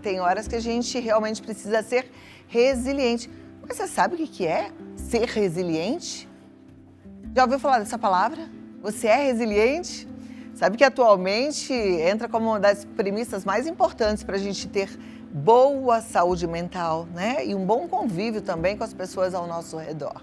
Tem horas que a gente realmente precisa ser resiliente. Mas você sabe o que é ser resiliente? Já ouviu falar dessa palavra? Você é resiliente? Sabe que atualmente entra como uma das premissas mais importantes para a gente ter boa saúde mental, né? E um bom convívio também com as pessoas ao nosso redor.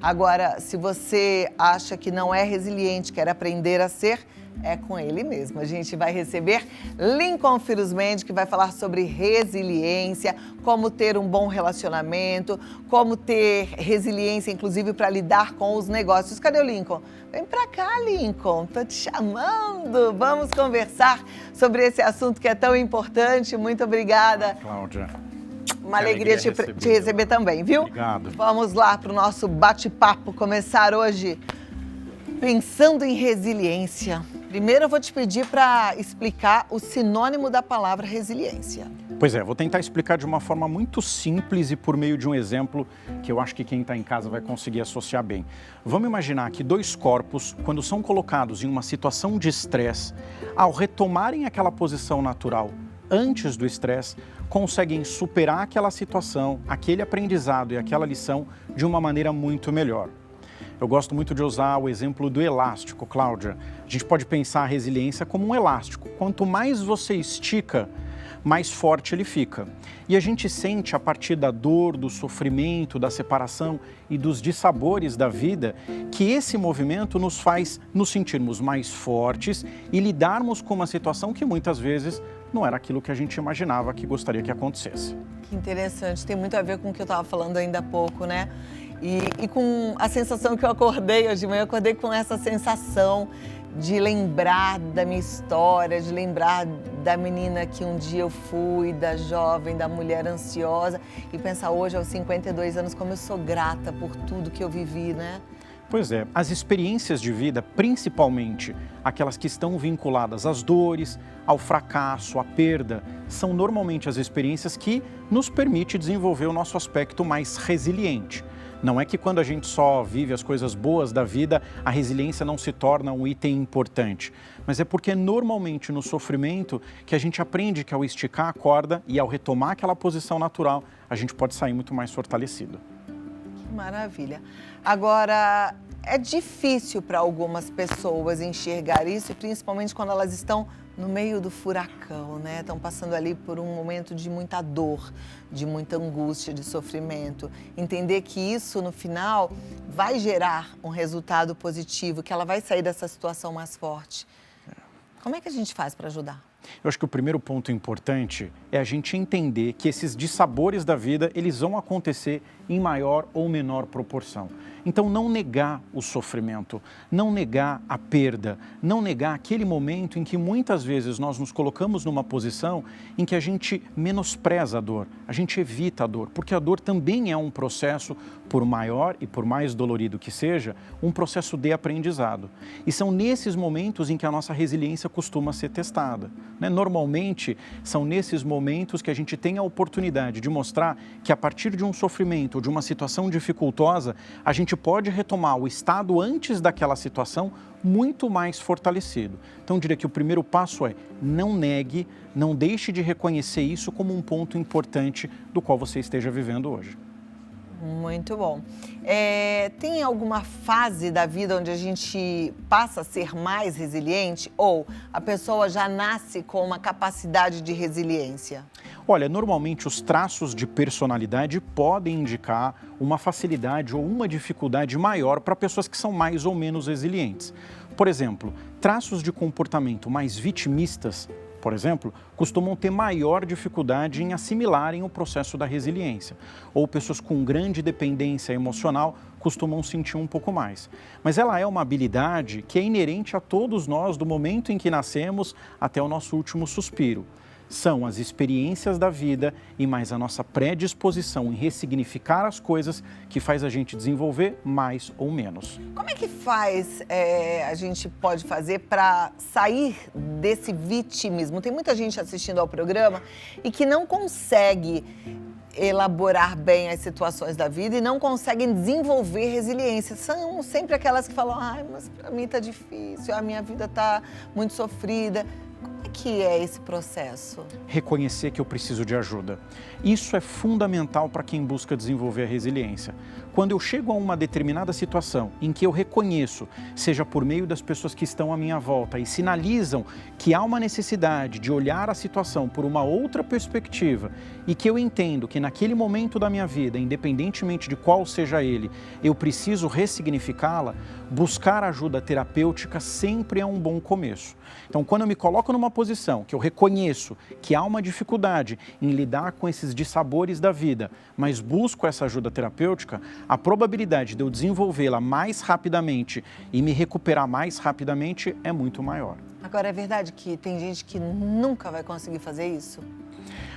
Agora, se você acha que não é resiliente, quer aprender a ser, é com ele mesmo. A gente vai receber Lincoln Firuzmendi, que vai falar sobre resiliência, como ter um bom relacionamento, como ter resiliência, inclusive, para lidar com os negócios. Cadê o Lincoln? Vem pra cá, Lincoln. Tô te chamando. Vamos conversar sobre esse assunto que é tão importante. Muito obrigada. Cláudia. Uma alegria te receber também, viu? Obrigado. Vamos lá para o nosso bate-papo. Começar hoje pensando em resiliência. Primeiro eu vou te pedir para explicar o sinônimo da palavra resiliência. Pois é, vou tentar explicar de uma forma muito simples e por meio de um exemplo que eu acho que quem está em casa vai conseguir associar bem. Vamos imaginar que dois corpos, quando são colocados em uma situação de estresse, ao retomarem aquela posição natural antes do estresse, conseguem superar aquela situação, aquele aprendizado e aquela lição de uma maneira muito melhor. Eu gosto muito de usar o exemplo do elástico, Cláudia. A gente pode pensar a resiliência como um elástico. Quanto mais você estica, mais forte ele fica. E a gente sente a partir da dor, do sofrimento, da separação e dos dissabores da vida, que esse movimento nos faz nos sentirmos mais fortes e lidarmos com uma situação que muitas vezes não era aquilo que a gente imaginava que gostaria que acontecesse. Que interessante, tem muito a ver com o que eu estava falando ainda há pouco, né? E com a sensação que eu acordei hoje de manhã, eu acordei com essa sensação de lembrar da minha história, de lembrar da menina que um dia eu fui, da jovem, da mulher ansiosa, e pensar hoje, aos 52 anos, como eu sou grata por tudo que eu vivi, né? Pois é, as experiências de vida, principalmente aquelas que estão vinculadas às dores, ao fracasso, à perda, são normalmente as experiências que nos permitem desenvolver o nosso aspecto mais resiliente. Não é que quando a gente só vive as coisas boas da vida, a resiliência não se torna um item importante. Mas é porque normalmente no sofrimento que a gente aprende que ao esticar a corda e ao retomar aquela posição natural, a gente pode sair muito mais fortalecido. Que maravilha. Agora, é difícil para algumas pessoas enxergar isso, principalmente quando elas estão no meio do furacão, né? Estão passando ali por um momento de muita dor, de muita angústia, de sofrimento. Entender que isso, no final, vai gerar um resultado positivo, que ela vai sair dessa situação mais forte. Como é que a gente faz para ajudar? Eu acho que o primeiro ponto importante é a gente entender que esses dissabores da vida, eles vão acontecer em maior ou menor proporção. Então, não negar o sofrimento, não negar a perda, não negar aquele momento em que muitas vezes nós nos colocamos numa posição em que a gente menospreza a dor, a gente evita a dor, porque a dor também é um processo, por maior e por mais dolorido que seja, um processo de aprendizado. E são nesses momentos em que a nossa resiliência costuma ser testada, né? Normalmente, são nesses momentos que a gente tem a oportunidade de mostrar que a partir de um sofrimento ou de uma situação dificultosa, a gente pode retomar o estado antes daquela situação muito mais fortalecido. Então, eu diria que o primeiro passo é não negue, não deixe de reconhecer isso como um ponto importante do qual você esteja vivendo hoje. Muito bom. Tem alguma fase da vida onde a gente passa a ser mais resiliente ou a pessoa já nasce com uma capacidade de resiliência? Olha, normalmente os traços de personalidade podem indicar uma facilidade ou uma dificuldade maior para pessoas que são mais ou menos resilientes. Por exemplo, traços de comportamento mais vitimistas, por exemplo, costumam ter maior dificuldade em assimilarem o processo da resiliência. Ou pessoas com grande dependência emocional costumam sentir um pouco mais. Mas ela é uma habilidade que é inerente a todos nós do momento em que nascemos até o nosso último suspiro. São as experiências da vida e mais a nossa predisposição em ressignificar as coisas que faz a gente desenvolver mais ou menos. Como é que a gente pode fazer para sair desse vitimismo? Tem muita gente assistindo ao programa e que não consegue elaborar bem as situações da vida e não conseguem desenvolver resiliência. São sempre aquelas que falam, mas para mim tá difícil, a minha vida tá muito sofrida. Como é que é esse processo? Reconhecer que eu preciso de ajuda. Isso é fundamental para quem busca desenvolver a resiliência. Quando eu chego a uma determinada situação em que eu reconheço, seja por meio das pessoas que estão à minha volta e sinalizam que há uma necessidade de olhar a situação por uma outra perspectiva e que eu entendo que naquele momento da minha vida, independentemente de qual seja ele, eu preciso ressignificá-la, buscar ajuda terapêutica sempre é um bom começo. Então, quando eu me coloco numa posição que eu reconheço que há uma dificuldade em lidar com esses dissabores da vida, mas busco essa ajuda terapêutica, a probabilidade de eu desenvolvê-la mais rapidamente e me recuperar mais rapidamente é muito maior. Agora, é verdade que tem gente que nunca vai conseguir fazer isso?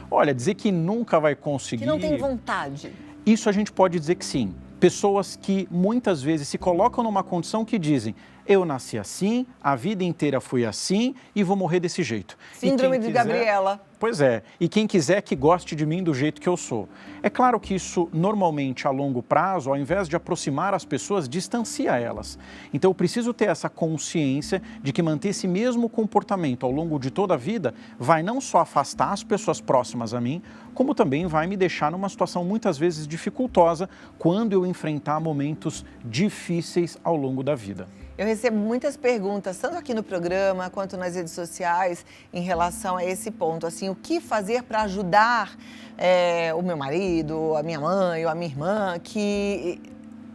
Olha, dizer que nunca vai conseguir... Que não tem vontade. Isso a gente pode dizer que sim. Pessoas que muitas vezes se colocam numa condição que dizem: eu nasci assim, a vida inteira fui assim e vou morrer desse jeito. Síndrome de Gabriela. Pois é, e quem quiser que goste de mim do jeito que eu sou. É claro que isso, normalmente, a longo prazo, ao invés de aproximar as pessoas, distancia elas. Então, eu preciso ter essa consciência de que manter esse mesmo comportamento ao longo de toda a vida vai não só afastar as pessoas próximas a mim, como também vai me deixar numa situação muitas vezes dificultosa quando eu enfrentar momentos difíceis ao longo da vida. Eu recebo muitas perguntas, tanto aqui no programa quanto nas redes sociais, em relação a esse ponto. Assim, o que fazer para ajudar o meu marido, a minha mãe ou a minha irmã, que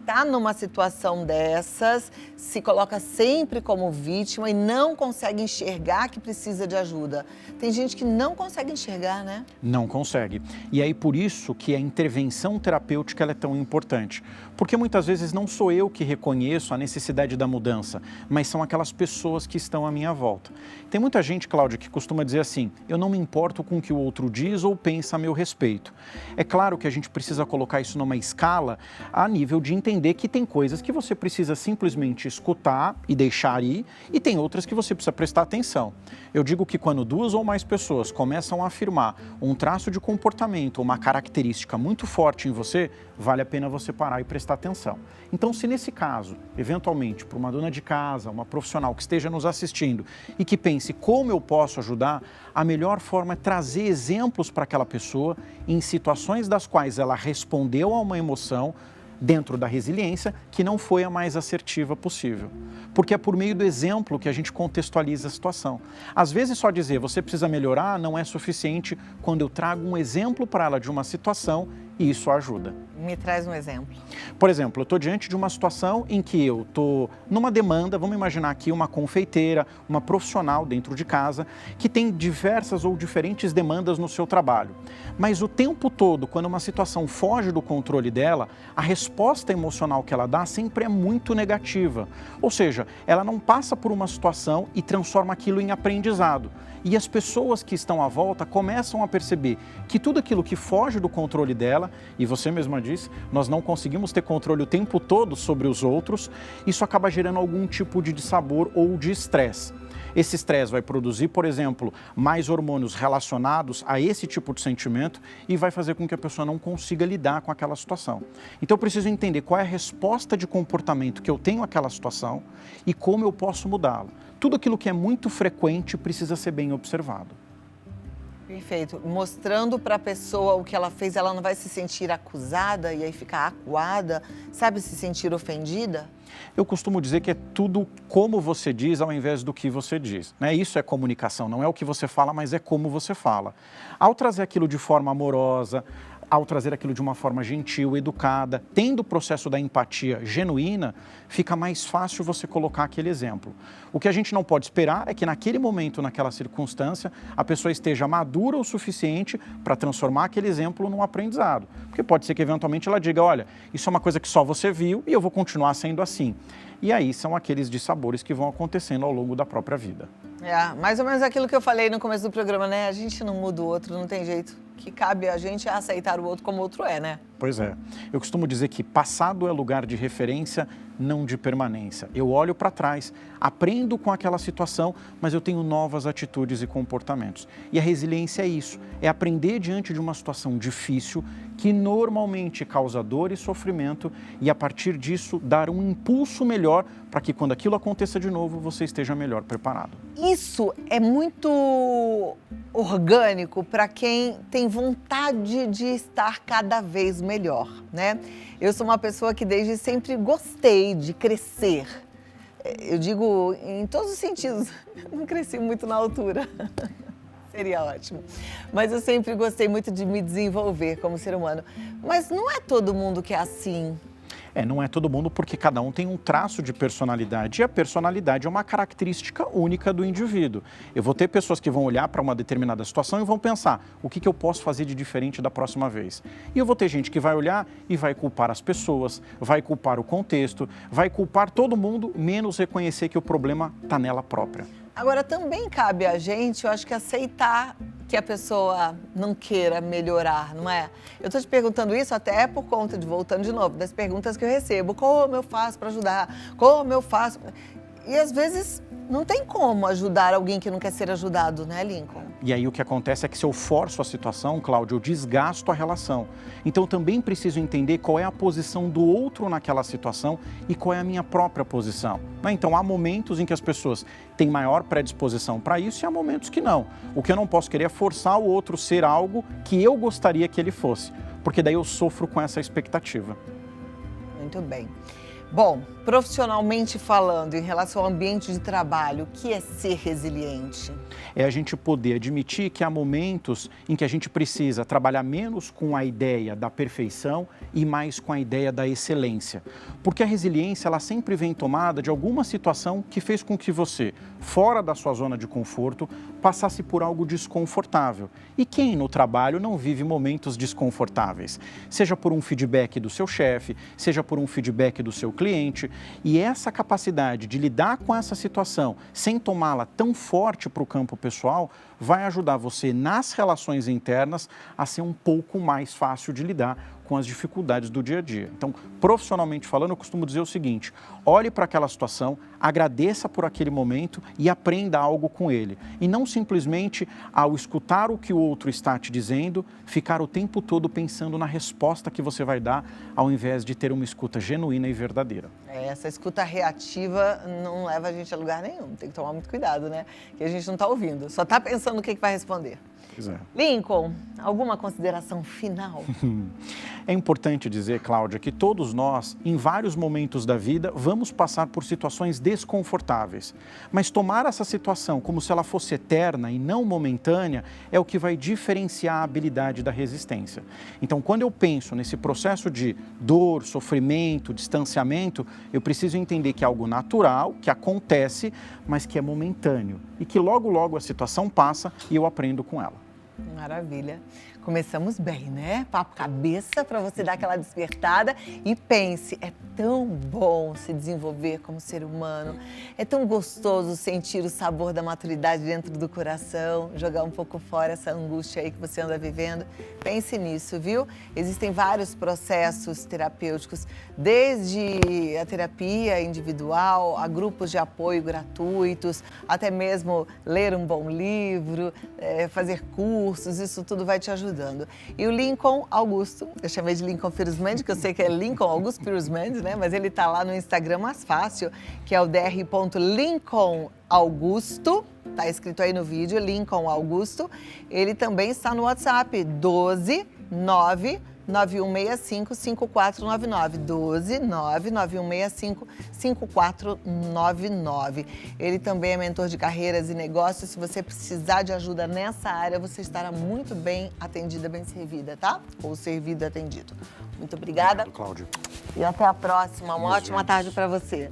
está numa situação dessas, se coloca sempre como vítima e não consegue enxergar que precisa de ajuda. Tem gente que não consegue enxergar, né? Não consegue. E aí por isso que a intervenção terapêutica ela é tão importante. Porque muitas vezes não sou eu que reconheço a necessidade da mudança, mas são aquelas pessoas que estão à minha volta. Tem muita gente, Cláudia, que costuma dizer assim: eu não me importo com o que o outro diz ou pensa a meu respeito. É claro que a gente precisa colocar isso numa escala a nível de entender que tem coisas que você precisa simplesmente escutar e deixar ir, e tem outras que você precisa prestar atenção. Eu digo que quando duas ou mais pessoas começam a afirmar um traço de comportamento, uma característica muito forte em você, vale a pena você parar e prestar atenção. Então, se nesse caso, eventualmente, para uma dona de casa, uma profissional que esteja nos assistindo e que pense como eu posso ajudar, a melhor forma é trazer exemplos para aquela pessoa em situações das quais ela respondeu a uma emoção dentro da resiliência, que não foi a mais assertiva possível. Porque é por meio do exemplo que a gente contextualiza a situação. Às vezes só dizer você precisa melhorar não é suficiente quando eu trago um exemplo para ela de uma situação e isso ajuda. Me traz um exemplo. Por exemplo, eu estou diante de uma situação em que eu estou numa demanda, vamos imaginar aqui uma confeiteira, uma profissional dentro de casa, que tem diversas ou diferentes demandas no seu trabalho. Mas o tempo todo, quando uma situação foge do controle dela, a resposta emocional que ela dá sempre é muito negativa. Ou seja, ela não passa por uma situação e transforma aquilo em aprendizado. E as pessoas que estão à volta começam a perceber que tudo aquilo que foge do controle dela, e você mesma disse, nós não conseguimos ter controle o tempo todo sobre os outros, isso acaba gerando algum tipo de dissabor ou de estresse. Esse estresse vai produzir, por exemplo, mais hormônios relacionados a esse tipo de sentimento e vai fazer com que a pessoa não consiga lidar com aquela situação. Então eu preciso entender qual é a resposta de comportamento que eu tenho àquela situação e como eu posso mudá-la. Tudo aquilo que é muito frequente precisa ser bem observado. Perfeito. Mostrando para a pessoa o que ela fez, ela não vai se sentir acusada e aí ficar acuada, sabe, se sentir ofendida? Eu costumo dizer que é tudo como você diz ao invés do que você diz, né? Isso é comunicação, não é o que você fala, mas é como você fala. Ao trazer aquilo de forma amorosa, ao trazer aquilo de uma forma gentil, educada, tendo o processo da empatia genuína, fica mais fácil você colocar aquele exemplo. O que a gente não pode esperar é que naquele momento, naquela circunstância, a pessoa esteja madura o suficiente para transformar aquele exemplo num aprendizado. Porque pode ser que eventualmente ela diga, olha, isso é uma coisa que só você viu e eu vou continuar sendo assim. E aí são aqueles dissabores que vão acontecendo ao longo da própria vida. É, mais ou menos aquilo que eu falei no começo do programa, né? A gente não muda o outro, não tem jeito. que cabe a gente é aceitar o outro como o outro é, né? Pois é. Eu costumo dizer que passado é lugar de referência, não de permanência. Eu olho para trás, aprendo com aquela situação, mas eu tenho novas atitudes e comportamentos. E a resiliência é isso, é aprender diante de uma situação difícil, que normalmente causa dor e sofrimento, e a partir disso dar um impulso melhor para que quando aquilo aconteça de novo, você esteja melhor preparado. Isso é muito orgânico para quem tem vontade de estar cada vez melhor, né? Eu sou uma pessoa que desde sempre gostei de crescer. Eu digo em todos os sentidos, eu não cresci muito na altura. Seria ótimo. Mas eu sempre gostei muito de me desenvolver como ser humano. Mas não é todo mundo que é assim. Não é todo mundo, porque cada um tem um traço de personalidade, e a personalidade é uma característica única do indivíduo. Eu vou ter pessoas que vão olhar para uma determinada situação e vão pensar, o que eu posso fazer de diferente da próxima vez? E eu vou ter gente que vai olhar e vai culpar as pessoas, vai culpar o contexto, vai culpar todo mundo, menos reconhecer que o problema está nela própria. Agora, também cabe a gente, eu acho que aceitar que a pessoa não queira melhorar, não é? Eu estou te perguntando isso até por conta de, voltando de novo, das perguntas que eu recebo. Como eu faço para ajudar? Como eu faço? E às vezes não tem como ajudar alguém que não quer ser ajudado, né, Lincoln? E aí o que acontece é que se eu forço a situação, Cláudio, eu desgasto a relação. Então eu também preciso entender qual é a posição do outro naquela situação e qual é a minha própria posição. Então há momentos em que as pessoas têm maior predisposição para isso e há momentos que não. O que eu não posso querer é forçar o outro a ser algo que eu gostaria que ele fosse, porque daí eu sofro com essa expectativa. Muito bem. Bom, profissionalmente falando, em relação ao ambiente de trabalho, o que é ser resiliente? É a gente poder admitir que há momentos em que a gente precisa trabalhar menos com a ideia da perfeição e mais com a ideia da excelência. Porque a resiliência, ela sempre vem tomada de alguma situação que fez com que você, fora da sua zona de conforto, passasse por algo desconfortável. E quem no trabalho não vive momentos desconfortáveis? Seja por um feedback do seu chefe, seja por um feedback do seu cliente. E essa capacidade de lidar com essa situação sem tomá-la tão forte para o campo pessoal vai ajudar você nas relações internas a ser um pouco mais fácil de lidar com as dificuldades do dia a dia. Então, profissionalmente falando, eu costumo dizer o seguinte: olhe para aquela situação, agradeça por aquele momento e aprenda algo com ele. E não simplesmente, ao escutar o que o outro está te dizendo, ficar o tempo todo pensando na resposta que você vai dar, ao invés de ter uma escuta genuína e verdadeira. Essa escuta reativa não leva a gente a lugar nenhum. Tem que tomar muito cuidado, né? Que a gente não está ouvindo, só está pensando no que vai responder. Pois é. Lincoln, alguma consideração final? É importante dizer, Cláudia, que todos nós, em vários momentos da vida, vamos passar por situações desconfortáveis. Mas tomar essa situação como se ela fosse eterna e não momentânea é o que vai diferenciar a habilidade da resistência. Então, quando eu penso nesse processo de dor, sofrimento, distanciamento, eu preciso entender que é algo natural, que acontece, mas que é momentâneo. E que logo, logo a situação passa e eu aprendo com ela. Maravilha. Começamos bem, né? Papo cabeça para você dar aquela despertada e pense, é tão bom se desenvolver como ser humano, é tão gostoso sentir o sabor da maturidade dentro do coração, jogar um pouco fora essa angústia aí que você anda vivendo. Pense nisso, viu? Existem vários processos terapêuticos, desde a terapia individual, a grupos de apoio gratuitos, até mesmo ler um bom livro, fazer cursos, isso tudo vai te ajudando. E o Lincoln Augusto, eu chamei de Lincoln Pires Mendes, que eu sei que é Lincoln Augusto Pires Mendes, né? Mas ele tá lá no Instagram mais fácil, que é o dr.lincolnaugusto, tá escrito aí no vídeo, Lincoln Augusto. Ele também está no WhatsApp, 12 9 9165-5499, 12-99165-5499. Ele também é mentor de carreiras e negócios. Se você precisar de ajuda nessa área, você estará muito bem atendida, bem servida, tá? Ou servido e atendido. Muito obrigada. Obrigado, Cláudio. E até a próxima. Uma ótima tarde para você.